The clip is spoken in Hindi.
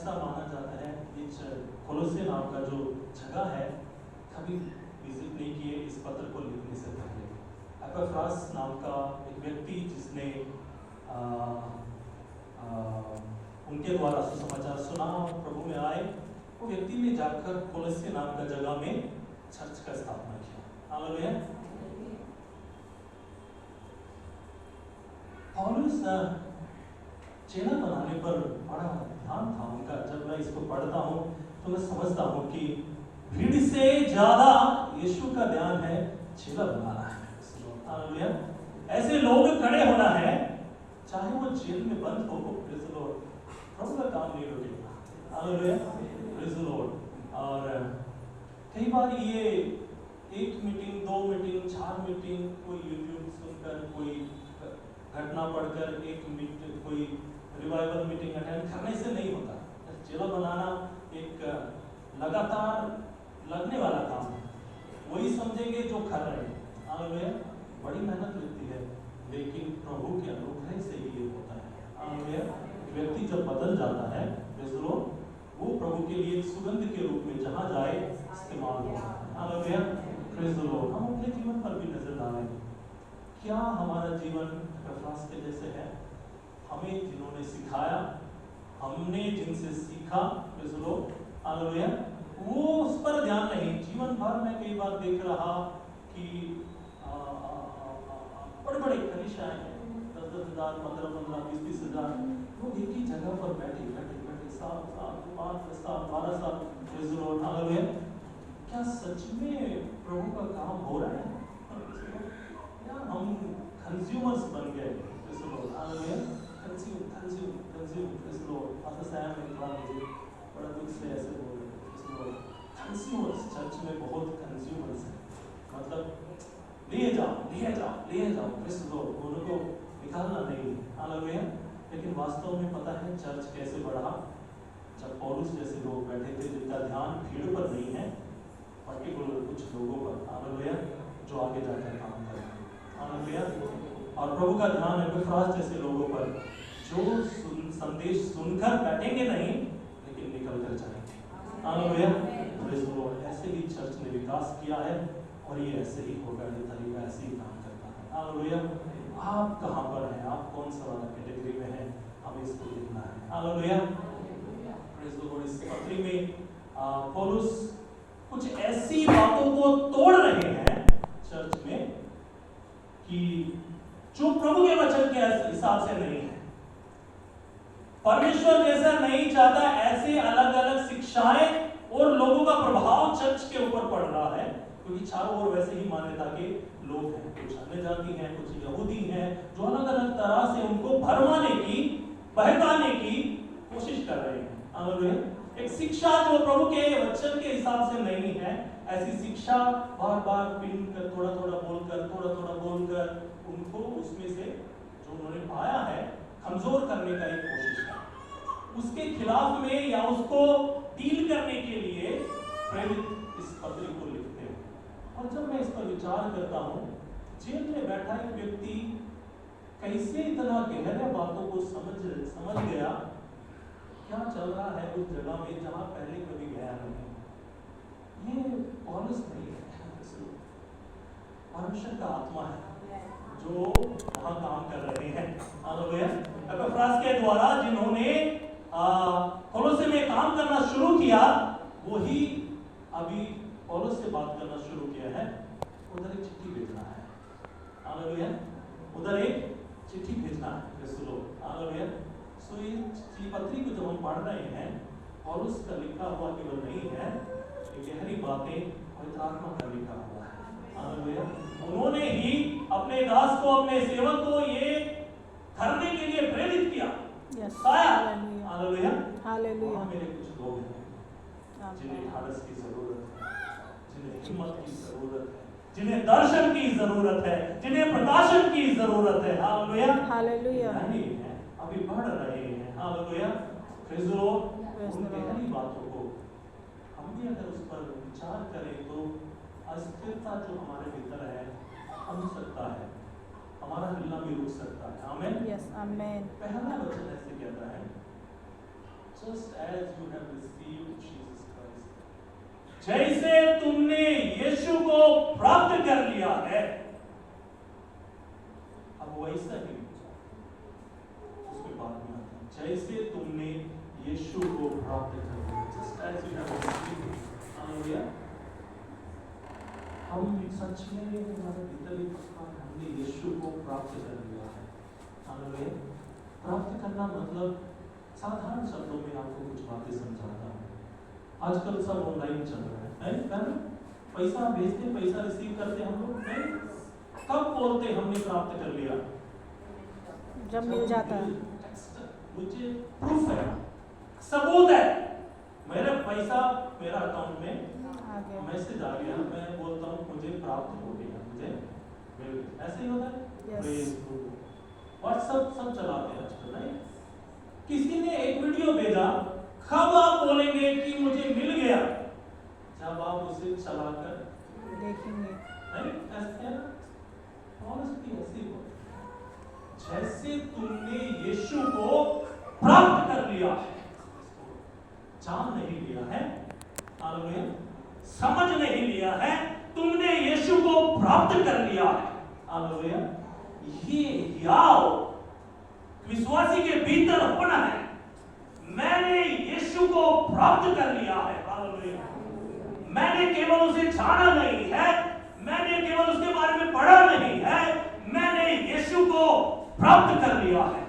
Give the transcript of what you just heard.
ऐसा माना जाता है ये कोलोसे नाम का जो जगह है कभी विजिट नहीं किए इस पत्र को लिखने से पहले। एपफ्रास नाम का एक व्यक्ति जिसने उनके द्वारा सुसमाचार सुना और प्रभु में आए, वो व्यक्ति ने जाकर कोलोसे नाम का जगह में चर्च का स्थापना किया। हालेलुया। पौलुस चेला बनाने पर बड़ा ध्यान था उनका। जब मैं इसको पढ़ता हूँ तो मैं समझता हूँ कि भीड़ से ज्यादा यीशु का ध्यान है चेला बनाना है। हालेलुया। ऐसे लोग खड़े होना है, चाहे वो जेल में बंद हो, प्रेज़ द लॉर्ड, प्रभु का काम नहीं रुकेगा। Hallelujah, praise the Lord. और कई बार ये 1 मीटिंग, 2 मीटिंग, 4 मीटिंग, कोई यूट्यूब सुनकर, कोई घटना पढ़कर, कोई रिवाइवल मीटिंग अटेंड करने से नहीं होता। चेला बनाना एक लगातार लगने वाला काम है। वही समझेंगे जो कर रहे हैं। हालेलुया। बड़ी मेहनत लगती है, लेकिन प्रभु के अनुग्रह से ही ये होता है। हालेलुया। व्यक्ति जब बदल जाता है, वो प्रभु के लिए सुगंध के रूप में जहाँ जाए इस्तेमाल होता है। Hallelujah, praise the Lord. हम अपने जीवन पर भी नजर डालें, क्या हमारा जीवन एपफ्रास के जैसे है? हमें जिन्होंने सिखाया, हमने जिनसे सीखा, प्रेज़ द लॉर्ड, हालेलुया, वो उस पर ध्यान नहीं। जीवन भर मैं कई बार देख रहा कि बड़े-बड़े खरीशाएं हैं, 10,000, 15,000, 20,000 लोग एक ही जगह पर बैठे साल 5 साल 12 साल, प्रेज़ द लॉर्ड, हालेलुया। क्या सच में प्रभु का काम हो रहा है? या हम कंज्यूमर्स बन गए? Praise the Lord, hallelujah. Consume, praise the Lord. Pastor Sam ने कहा मुझे, बड़ा दुख से ऐसे बोल रहे हैं, praise the Lord. Consumers, church में बहुत कंज्यूमर्स हैं, मतलब लिए जाओ, प्रेज़ द लॉर्ड, उनको निकालना नहीं, हालेलुया। लेकिन वास्तव में पता है चर्च कैसे बढ़ा? जब पौलुस जैसे लोग बैठे थे जिनका ध्यान भीड़ पर नहीं है, पर्टिकुलर कुछ लोगों पर, हालेलुया, जो आगे जाकर काम कर रहे हैं, हालेलुया। और प्रभु का ध्यान एपफ्रास जैसे लोगों पर, जो संदेश सुनकर बैठेंगे नहीं, लेकिन निकल कर जाएंगे, हालेलुया, प्रेज़ द लॉर्ड। ऐसे ही चर्च ने विकास किया है और ये ऐसे ही होगा, ये तरीका ऐसे ही काम करता है, हालेलुया। आप कहाँ पर हैं? आप कौन सा वाला कैटेगरी में हैं? हमें इसको देखना है, हालेलुया, प्रेज़ द लॉर्ड। इस पत्री में पौलुस कुछ ऐसी बातों को तोड़ रहे हैं चर्च में कि जो प्रभु के वचन के हिसाब से नहीं है। परमेश्वर जैसा नहीं चाहता ऐसे अलग अलग शिक्षाएं और लोगों का प्रभाव चर्च के ऊपर पड़ रहा है, क्योंकि चारों ओर वैसे ही मान्यता के लोग हैं, कुछ अन्य जाति हैं, कुछ यहूदी हैं, जो अलग अलग तरह से उनको भरमाने की, बहकाने की कोशिश कर रहे हैं, हालेलुया। एक शिक्षा जो प्रभु के वचन के हिसाब से नहीं है, ऐसी शिक्षा बार बार पिन कर, थोड़ा थोड़ा बोलकर उनको उसमें से जो उन्होंने पाया है कमजोर करने का एक कोशिश है। उसके खिलाफ में या उसको डील करने के लिए प्रेरित इस पत्र को लिखते हैं। और जब मैं इस पर विचार करता हूँ, जेल में बैठा एक व्यक्ति कैसे इतना गहरे बातों को समझ गया, क्या चल रहा है उस जगह में जहां पहले कभी गया नहीं। ये पौलुस नहीं है, परमेश्वर का आत्मा है जो वहां काम कर रहे हैं, हालेलुया। एपफ्रास के द्वारा जिन्होंने कोलोसे में काम करना शुरू किया, वही अभी पौलुस से बात करना शुरू किया है। उधर एक चिट्ठी भेजना है, हालेलुया, उधर एक चिट्ठी भेजना है, प्रेज़ द लॉर्ड, हालेलुया। सो ये पत्री को जब हम पढ़ रहे हैं, पौलुस का लिखा हुआ केवल नहीं है, ये गहरी बातें पवित्र आत्मा का लिखा हुआ है, हालेलुया। उन्होंने ही अपने दास को, अपने सेवक को ये करने के लिए प्रेरित किया, हालेलुया, हालेलुया। मेरे कुछ लोग हैं जिन्हें ढाढ़स की जरूरत है, जिन्हें हिम्मत की जरूरत है, जिन्हें दर्शन की जरूरत है, जिन्हें प्रकाशन की जरूरत है, हालेलुया, हालेलुया। अभी बढ़ रहे हैं, हालेलुया, प्रेज़ द लॉर्ड। उन गहरी बातों को हम भी अगर उस पर विचार करें तो अस्थिरता जो हमारे भीतर है थम सकता है, हमारा हिलना भी रुक सकता है, आमीन, यस, आमीन। पहला वचन ऐसे कहता है, जस्ट एज जैसे तुमने यीशु को प्राप्त कर लिया है, अब वैसा ही उसके बाद में आता है, जैसे तुमने यीशु को प्राप्त कर लिया, just as you have received. Hallelujah. हम सच में हमारे भीतर ही पक्का है, हमने यीशु को प्राप्त कर लिया है। हालेलुया। प्राप्त करना मतलब साधारण शब्दों में आपको कुछ बातें समझाता हूँ। आजकल सब ऑनलाइन चल रहा है ना? पैसा भेजते, पैसा रिसीव करते हम लोग नहीं। कब बोलते हमने प्राप्त कर लिया? जब मिल जाता है। मुझे प्रूफ है, सबूत है, मेरा पैसा मेरा अकाउंट में आ गया, मैसेज आ गया, मैं बोलता हूँ मुझे प्राप्त हो गया, मुझे मिल गया। ऐसे ही होता है। व्हाट्सएप सब चलाते हैं आजकल नहीं? किसी ने एक वीडियो भेजा, कब आप बोलेंगे कि मुझे मिल गया? जब आप उसे चलाकर देखेंगे। नहीं? ऐसे है ना? ऑनेस्टली ऐसी हो, जैसे तुमने यीशु को प्राप्त कर लिया है, जान नहीं लिया है, हालेलुया, समझ नहीं लिया है, तुमने यीशु को प्राप्त कर लिया है, हालेलुया। ये याव विश्वासी के भीतर होना है। मैंने यीशु को प्राप्त कर लिया है, हालेलुया। मैंने केवल उसे जाना नहीं है, मैंने केवल उसके बारे में पढ़ा नहीं है, मैंने यीशु को प्राप्त कर लिया है।